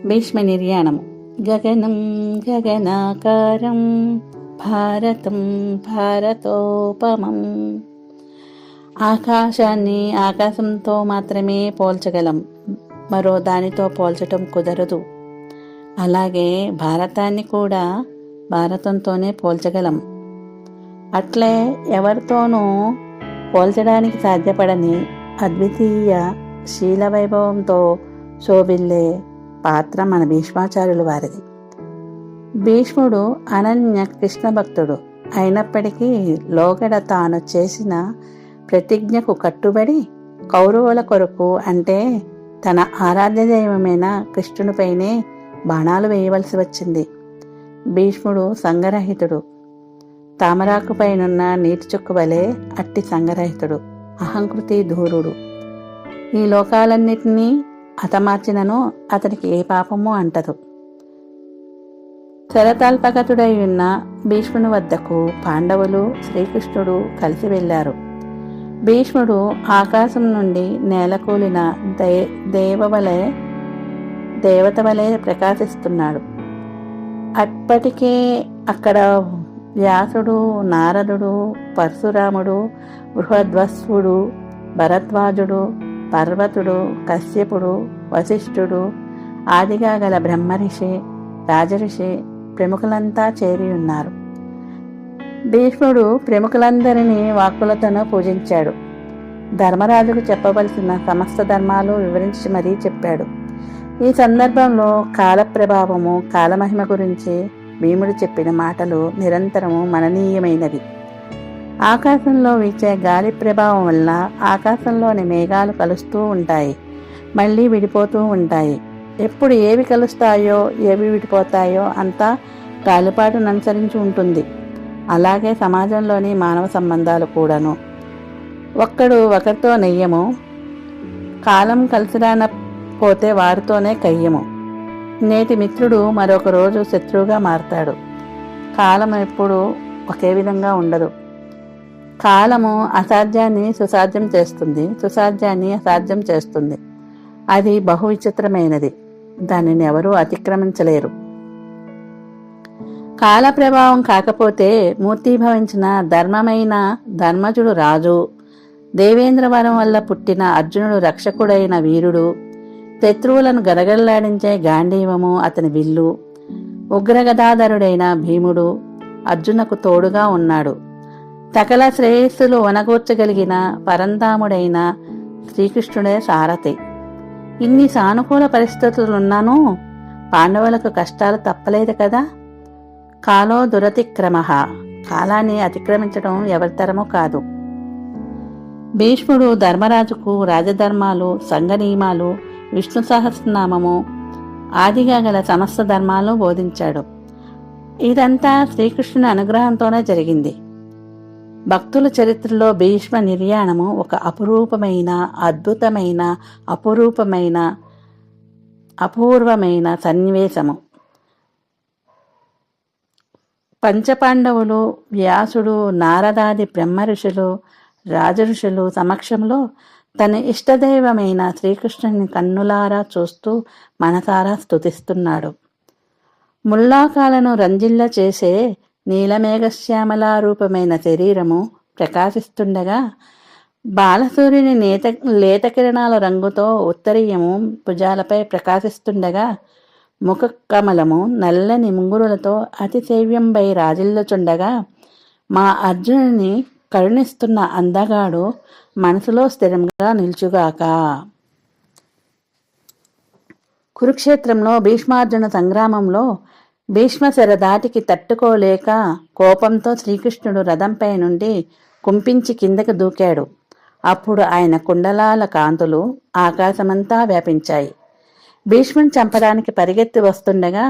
భీష్మ నిర్యాణము. గగనం గగనాకారం భారతం భారతోపమం. ఆకాశాన్ని ఆకాశంతో మాత్రమే పోల్చగలం, మరో దానితో పోల్చటం కుదరదు. అలాగే భారతాన్ని కూడా భారతంతోనే పోల్చగలం. అట్లే ఎవరితోనూ పోల్చడానికి సాధ్యపడని అద్వితీయ శీల వైభవంతో శోభిల్లే పాత్ర మన భీష్మాచార్యుల వారిది. భీష్ముడు అనన్య కృష్ణ భక్తుడు అయినప్పటికీ లోగడ తాను చేసిన ప్రతిజ్ఞకు కట్టుబడి కౌరవుల కొరకు, అంటే తన ఆరాధ్య దైవమైన కృష్ణునిపైనే బాణాలు వేయవలసి వచ్చింది. భీష్ముడు సంగరహితుడు, తామరాకుపైనున్న నీటి చుక్క వలె అట్టి సంగరహితుడు, అహంకృతి ధూరుడు. ఈ లోకాలన్నిటినీ హతమార్చినను అతనికి ఏ పాపము అంటదు. శరతాల్పగతుడై ఉన్న భీష్ముని వద్దకు పాండవులు, శ్రీకృష్ణుడు కలిసి వెళ్ళారు. భీష్ముడు ఆకాశం నుండి నేలకూలిన దేవత వలె ప్రకాశిస్తున్నాడు. అప్పటికే అక్కడ వ్యాసుడు, నారదుడు, పరశురాముడు, బృహద్వస్వుడు, భరద్వాజుడు, పర్వతుడు, కశ్యపుడు, వశిష్ఠుడు, ఆదిగా గల బ్రహ్మర్షి, రాజర్షి ప్రముఖులంతా చేరి ఉన్నారు. భీష్ముడు ప్రముఖులందరినీ వాక్కులతోనూ పూజించాడు. ధర్మరాజుకు చెప్పవలసిన సమస్త ధర్మాలు వివరించి మరీ చెప్పాడు. ఈ సందర్భంలో కాల ప్రభావము, కాలమహిమ గురించి భీముడు చెప్పిన మాటలు నిరంతరము మననీయమైనవి. ఆకాశంలో వీచే గాలి ప్రభావం వల్ల ఆకాశంలోని మేఘాలు కలుస్తూ ఉంటాయి, మళ్ళీ విడిపోతూ ఉంటాయి. ఎప్పుడు ఏవి కలుస్తాయో ఏవి విడిపోతాయో అంతా గాలిపాటును అనుసరించి ఉంటుంది. అలాగే సమాజంలోని మానవ సంబంధాలు కూడాను. ఒక్కడు ఒకరితో నెయ్యము, కాలం కలిసి రానపోతే వారితోనే కయ్యము. నేటి మిత్రుడు మరొక రోజు శత్రువుగా మారతాడు. కాలం ఎప్పుడు ఒకే విధంగా ఉండదు. కాలము అసాధ్యాన్ని సుసాధ్యం చేస్తుంది, సుసాధ్యాన్ని అసాధ్యం చేస్తుంది. అది బహు విచిత్రమైనది, దానిని ఎవరూ అతిక్రమించలేరు. కాల ప్రభావం కాకపోతే మూర్తీభవించిన ధర్మమైన ధర్మజుడు రాజు, దేవేంద్రవరం వల్ల పుట్టిన అర్జునుడు రక్షకుడైన వీరుడు, శత్రువులను గడగడలాడించే గాంధీవము అతని విల్లు, ఉగ్రగదాధరుడైన భీముడు అర్జునకు తోడుగా ఉన్నాడు. సకల శ్రేయస్సులు వనగూర్చగలిగిన పరంధాముడైన శ్రీకృష్ణుడే సారథి. ఇన్ని సానుకూల పరిస్థితులున్నాను పాండవులకు కష్టాలు తప్పలేదు కదా. కాలో దురతిక్రమ, కాలాన్ని అతిక్రమించడం ఎవరితరమో కాదు. భీష్ముడు ధర్మరాజుకు రాజధర్మాలు, సంఘ నియమాలు, విష్ణు సహస్రనామము, ఆదిగా గల సమస్త ధర్మాలను బోధించాడు. ఇదంతా శ్రీకృష్ణుని అనుగ్రహంతోనే జరిగింది. భక్తుల చరిత్రలో భీష్మ నిర్యాణము ఒక అపురూపమైన, అద్భుతమైన, అపూర్వమైన సన్నివేశము. పంచపాండవులు, వ్యాసుడు, నారదాది బ్రహ్మ ఋషులు, రాజఋషులు సమక్షంలో తన ఇష్టదైవమైన శ్రీకృష్ణుని కన్నులారా చూస్తూ మనసారా స్తుతిస్తున్నాడు. ముల్లాకాలను రంజిల్ల చేసే నీలమేఘశ్యామలారూపమైన శరీరము ప్రకాశిస్తుండగా, బాలసూర్యుని లేత కిరణాల రంగుతో ఉత్తరీయము భుజాలపై ప్రకాశిస్తుండగా, ముఖ కమలము నల్లని ముంగురులతో అతిశైవ్యంపై రాజిల్లుచుండగా, మా అర్జునుని కరుణిస్తున్న అందగాడు మనసులో స్థిరంగా నిల్చుగాక. కురుక్షేత్రంలో భీష్మార్జున సంగ్రామంలో భీష్మశర దాటికి తట్టుకోలేక కోపంతో శ్రీకృష్ణుడు రథంపై నుండి కుంపించి కిందకు దూకాడు. అప్పుడు ఆయన కుండలాల కాంతులు ఆకాశమంతా వ్యాపించాయి. భీష్ముని చంపడానికి పరిగెత్తి వస్తుండగా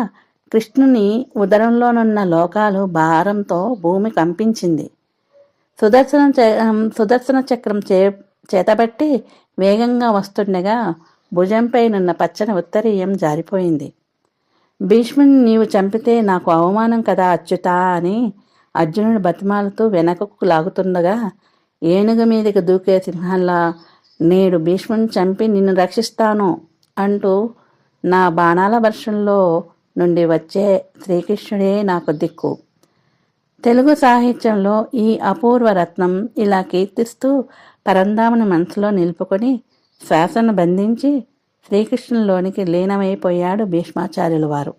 కృష్ణుని ఉదరంలోనున్న లోకాలు భారంతో భూమి కంపించింది. సుదర్శన చక్రం చేతబట్టి వేగంగా వస్తుండగా భుజంపైనున్న పచ్చని ఉత్తరీయం జారిపోయింది. భీష్ముని నీవు చంపితే నాకు అవమానం కదా అచ్యుతా అని అర్జునుడు బతిమాలుతూ వెనకకు లాగుతుండగా, ఏనుగు మీదకి దూకే సింహంలా నేడు భీష్ముని చంపి నిన్ను రక్షిస్తాను అంటూ నా బాణాల వర్షంలో నుండి వచ్చే శ్రీకృష్ణుడే నాకు దిక్కు. తెలుగు సాహిత్యంలో ఈ అపూర్వ రత్నం ఇలా కీర్తిస్తూ పరంధాముని మనసులో నిలుపుకొని శ్వాసను బంధించి శ్రీకృష్ణులోనికి లీనమైపోయాడు భీష్మాచార్యుల వారు.